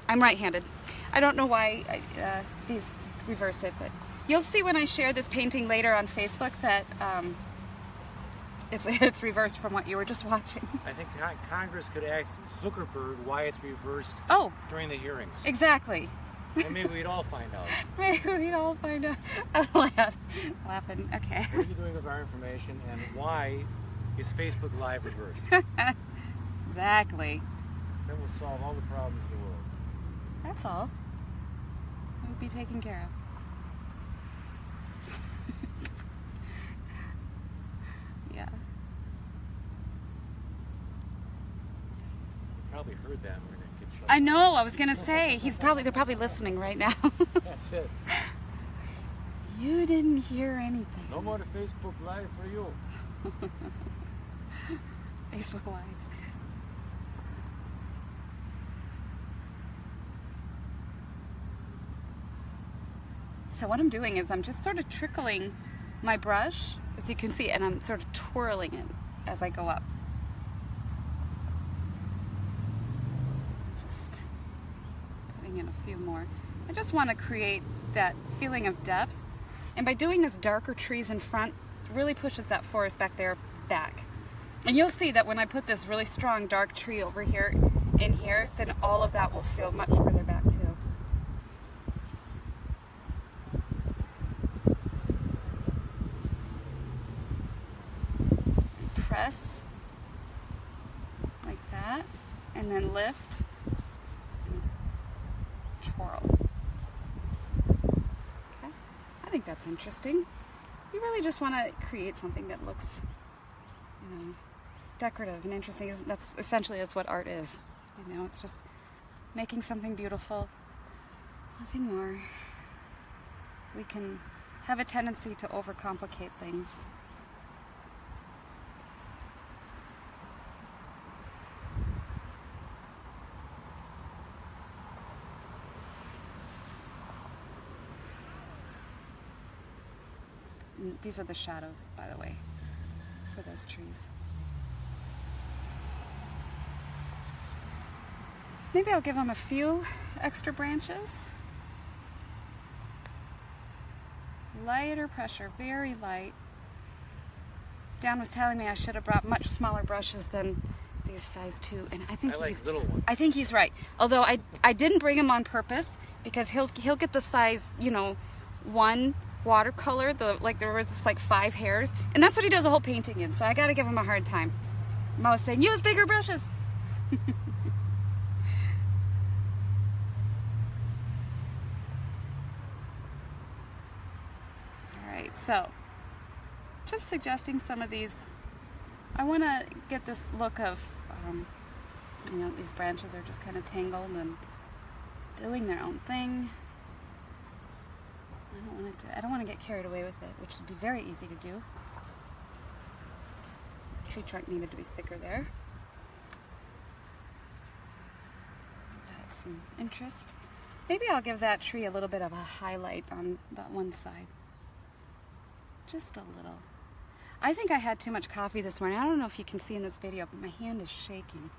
S1: I'm right-handed. I don't know why these reverse it, but you'll see when I share this painting later on Facebook that it's reversed from what you were just watching. I think
S2: Congress could ask Zuckerberg why it's reversed during the hearings.
S1: Exactly.
S2: Well, maybe we'd all find out.
S1: Maybe we'd all find out. I'm laughing. Okay.
S2: What are you doing with our information, and why is Facebook Live reversed?
S1: Exactly.
S2: That will solve all the problems in the world.
S1: That's all. We'll be taken care of. Yeah.
S2: You probably heard that. We're gonna get shut
S1: I know. I was gonna say they're probably listening right now.
S2: That's it.
S1: You didn't hear anything.
S2: No more to Facebook Live for you.
S1: Facebook Live. So what I'm doing is I'm just sort of trickling my brush, as you can see, and I'm sort of twirling it as I go up. Just putting in a few more. I just want to create that feeling of depth. And by doing this darker trees in front, it really pushes that forest back there back. And you'll see that when I put this really strong dark tree over here, in here, then all of that will feel much further back too. Press like that. and then lift, and twirl. Okay, I think that's interesting. You really just want to create something that looks, you know, decorative and interesting. That's essentially what art is. You know, it's just making something beautiful, nothing more. We can have a tendency to overcomplicate things. And these are the shadows, by the way, for those trees. Maybe I'll give them a few extra branches. Lighter pressure, very light. Dan was telling me I should have brought much smaller brushes than these size 2, and I think
S2: like little ones.
S1: I think he's right. Although I didn't bring him on purpose because he'll get the size, you know, 1 watercolor, there were just like 5 hairs, and that's what he does a whole painting in. So I got to give him a hard time. I'm always saying use bigger brushes. So, just suggesting some of these. I want to get this look of, you know, these branches are just kind of tangled and doing their own thing. I don't want to get carried away with it, which would be very easy to do. The tree trunk needed to be thicker there. Add some interest. Maybe I'll give that tree a little bit of a highlight on that one side. Just a little. I think I had too much coffee this morning. I don't know if you can see in this video, but my hand is shaking.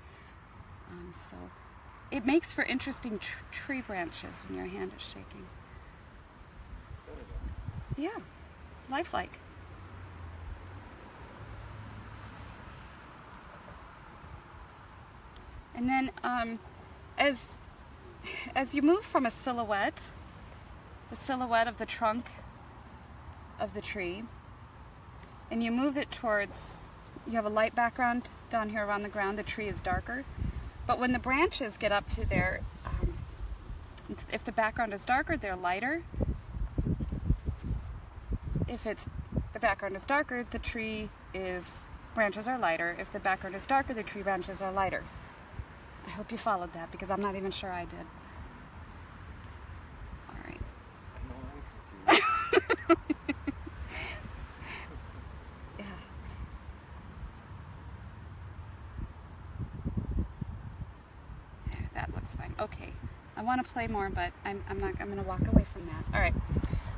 S1: So it makes for interesting tree branches when your hand is shaking. Yeah, lifelike. And then as you move from a silhouette, the silhouette of the trunk of the tree, and you move it towards, you have a light background down here around the ground, the tree is darker, but when the branches get up to their, if the background is darker, they're lighter. If the background is darker, the branches are lighter. If the background is darker, the tree branches are lighter. I hope you followed that, because I'm not even sure I did. All right. Fine. Okay, I want to play more, but I'm going to walk away from that. All right,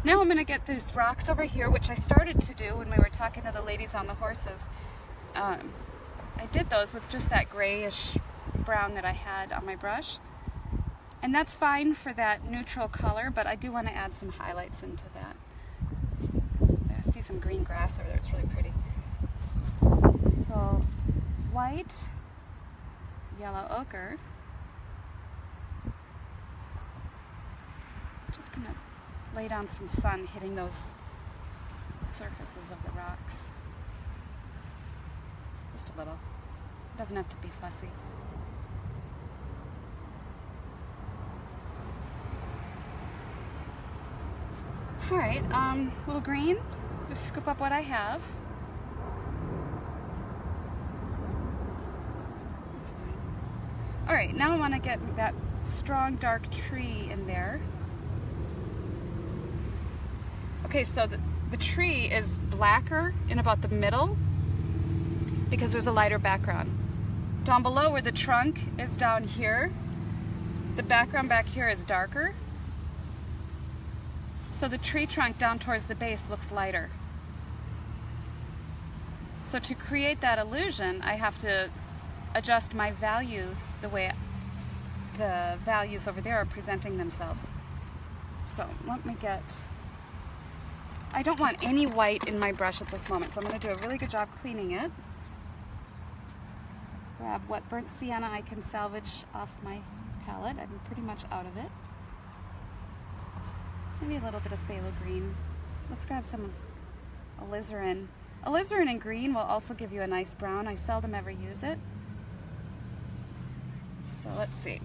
S1: now I'm going to get these rocks over here, which I started to do when we were talking to the ladies on the horses. I did those with just that grayish brown that I had on my brush, and that's fine for that neutral color, but I do want to add some highlights into that. I see some green grass over there, it's really pretty. So white, yellow ochre. Just gonna lay down some sun hitting those surfaces of the rocks. Just a little. It doesn't have to be fussy. All right, little green. Just scoop up what I have. That's fine. All right, now I want to get that strong dark tree in there. Okay, so the tree is blacker in about the middle because there's a lighter background. Down below where the trunk is down here, the background back here is darker. So the tree trunk down towards the base looks lighter. So to create that illusion, I have to adjust my values the way the values over there are presenting themselves. So let me get... I don't want any white in my brush at this moment, so I'm going to do a really good job cleaning it. Grab what burnt sienna I can salvage off my palette. I'm pretty much out of it. Maybe a little bit of phthalo green. Let's grab some alizarin. Alizarin in green will also give you a nice brown. I seldom ever use it. So let's see.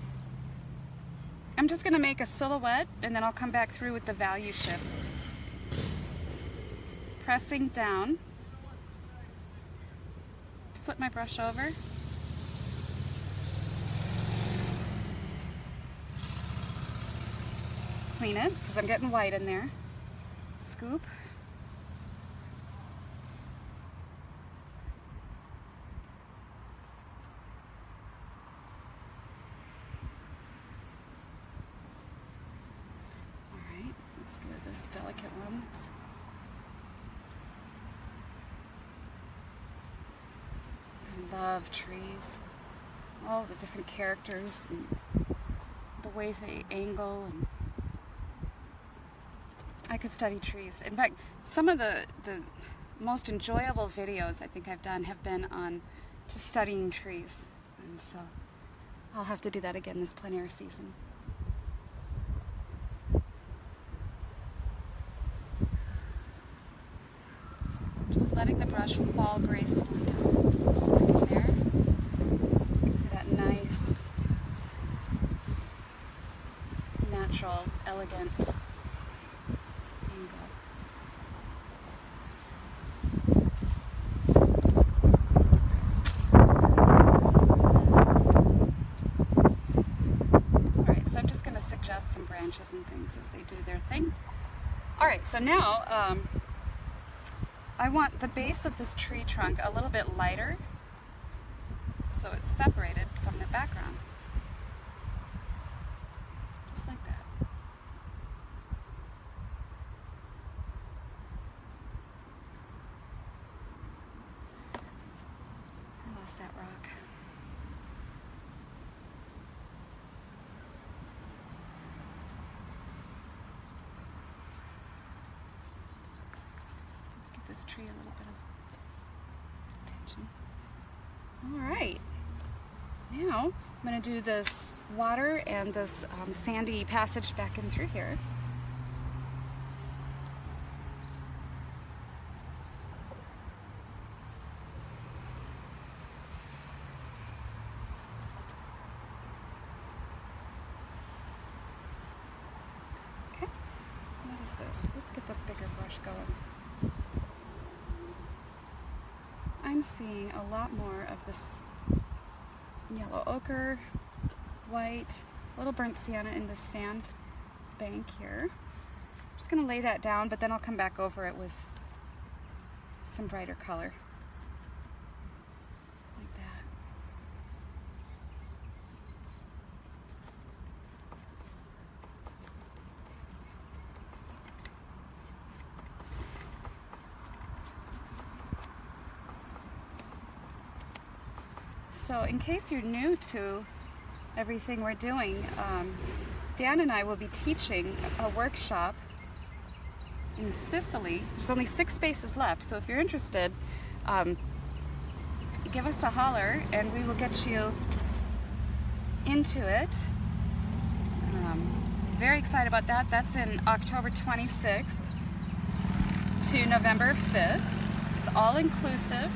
S1: I'm just going to make a silhouette and then I'll come back through with the value shifts. Pressing down. Flip my brush over. Clean it because I'm getting white in there. Scoop. Alright, let's go to this delicate one. I love trees. All the different characters and the way they angle, and I could study trees. In fact, some of the most enjoyable videos I think I've done have been on just studying trees. And so I'll have to do that again this plein air season. Just letting the brush fall gracefully down there. Gives it that nice, natural, elegant angle. Alright, so I'm just going to suggest some branches and things as they do their thing. Alright, so now I want the base of this tree trunk a little bit lighter so it's separated from the background. Just like that. I lost that rock. Let's give this tree a little bit of attention. All right. Now I'm going to do this water and this sandy passage back in through here. Okay, what is this? Let's get this bigger brush going. I'm seeing a lot more of this yellow ochre, white, a little burnt sienna in the sand bank here. I'm just going to lay that down, but then I'll come back over it with some brighter color. Like that. So in case you're new to everything we're doing, Dan and I will be teaching a workshop in Sicily. There's only 6 spaces left, so if you're interested, give us a holler and we will get you into it. Very excited about that. That's in October 26th to November 5th. It's all inclusive.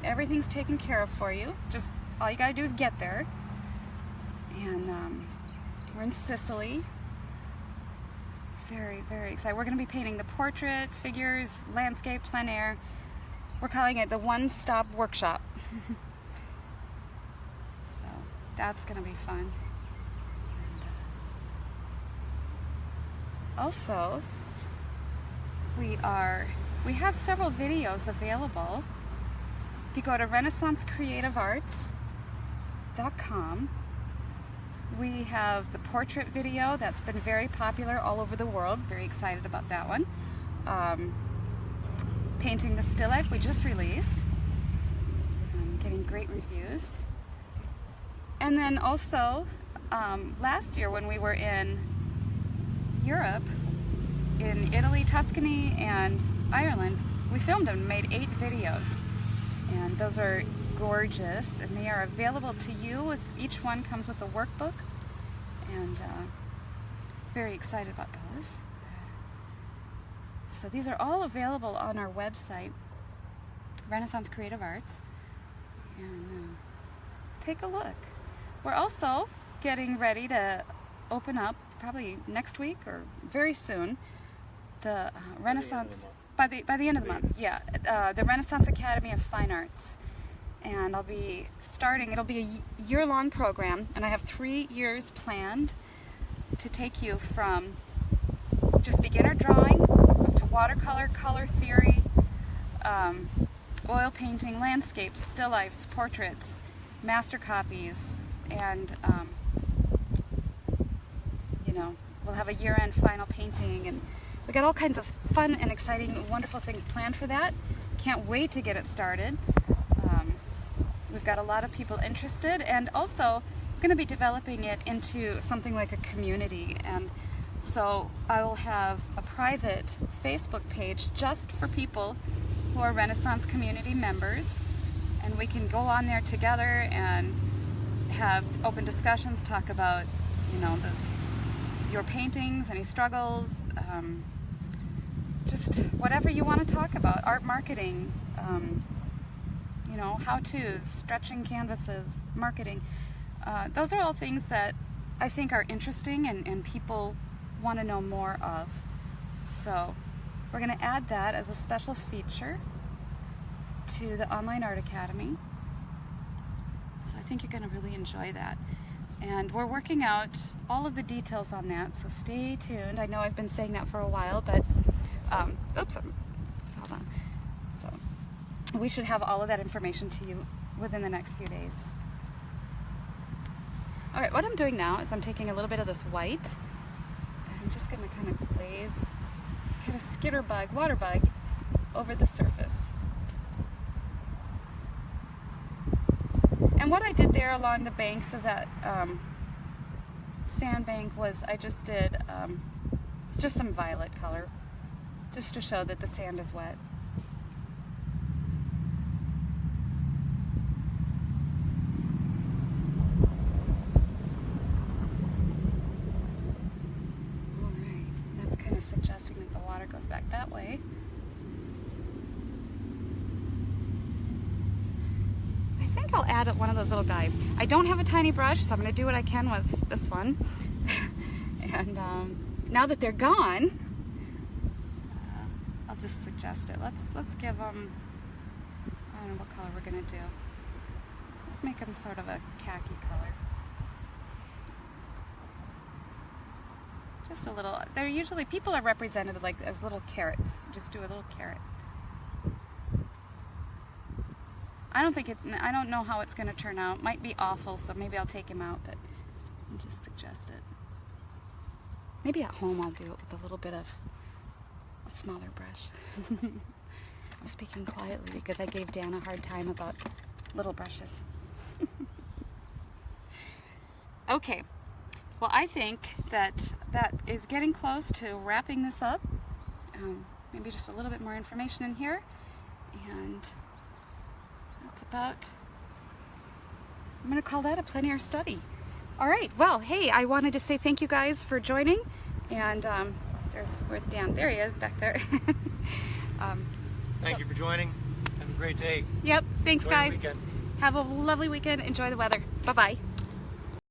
S1: Everything's taken care of for you. Just all you gotta do is get there. And we're in Sicily. Very, very excited. We're gonna be painting the portrait, figures, landscape, plein air. We're calling it the one-stop workshop. So that's gonna be fun. And, also, we have several videos available. If you go to renaissancecreativearts.com, we have the portrait video that's been very popular all over the world. Very excited about that one. Painting the Still Life we just released. Getting great reviews. And then also, last year when we were in Europe, in Italy, Tuscany, and Ireland, we filmed and made 8 videos. And those are gorgeous, and they are available to you. With each one comes with a workbook, and very excited about those. So these are all available on our website, Renaissance Creative Arts, and take a look. we're also getting ready to open up, probably next week or very soon, the Renaissance, by the end of the month, yeah, the Renaissance Academy of Fine Arts. And I'll be starting, it'll be a year-long program, and I have 3 years planned to take you from just beginner drawing up to watercolor, color theory, oil painting, landscapes, still lifes, portraits, master copies, and you know, we'll have a year-end final painting, and we got all kinds of fun and exciting, wonderful things planned for that. Can't wait to get it started. We've got a lot of people interested, and also going to be developing it into something like a community. And so I will have a private Facebook page just for people who are Renaissance community members, and we can go on there together and have open discussions, talk about, you know, your paintings, any struggles, just whatever you want to talk about, art marketing, you know, how-tos, stretching canvases, marketing. Those are all things that I think are interesting and people want to know more of. So we're going to add that as a special feature to the Online Art Academy. So I think you're going to really enjoy that. And we're working out all of the details on that, so stay tuned. I know I've been saying that for a while, but oops, hold on. So we should have all of that information to you within the next few days. All right, what I'm doing now is I'm taking a little bit of this white, and I'm just going to kind of glaze, kind of skitter bug, water bug, over the surface. And what I did there along the banks of that sandbank was I just did just some violet color, just to show that the sand is wet. All right, that's kind of suggesting that the water goes back that way. I think I'll add one of those little guys. I don't have a tiny brush, so I'm going to do what I can with this one. And now that they're gone, I'll just suggest it. Let's give them, I don't know what color we're going to do. Let's make them sort of a khaki color. Just a little. They're usually, people are represented like as little carrots. Just do a little carrot. I don't know how it's going to turn out. Might be awful, so maybe I'll take him out, but I'll just suggest it. Maybe at home I'll do it with a little bit of a smaller brush. I'm speaking quietly because I gave Dan a hard time about little brushes. Okay, well, I think that is getting close to wrapping this up. Maybe just a little bit more information in here, and that's about, I'm going to call that a plein air study. All right, well, hey, I wanted to say thank you guys for joining, and where's Dan? There he is, back there.
S2: Thank you for joining. Have a great day.
S1: Yep, thanks
S2: Enjoy the
S1: guys.
S2: weekend.
S1: Have a lovely weekend. Enjoy the weather. Bye-bye.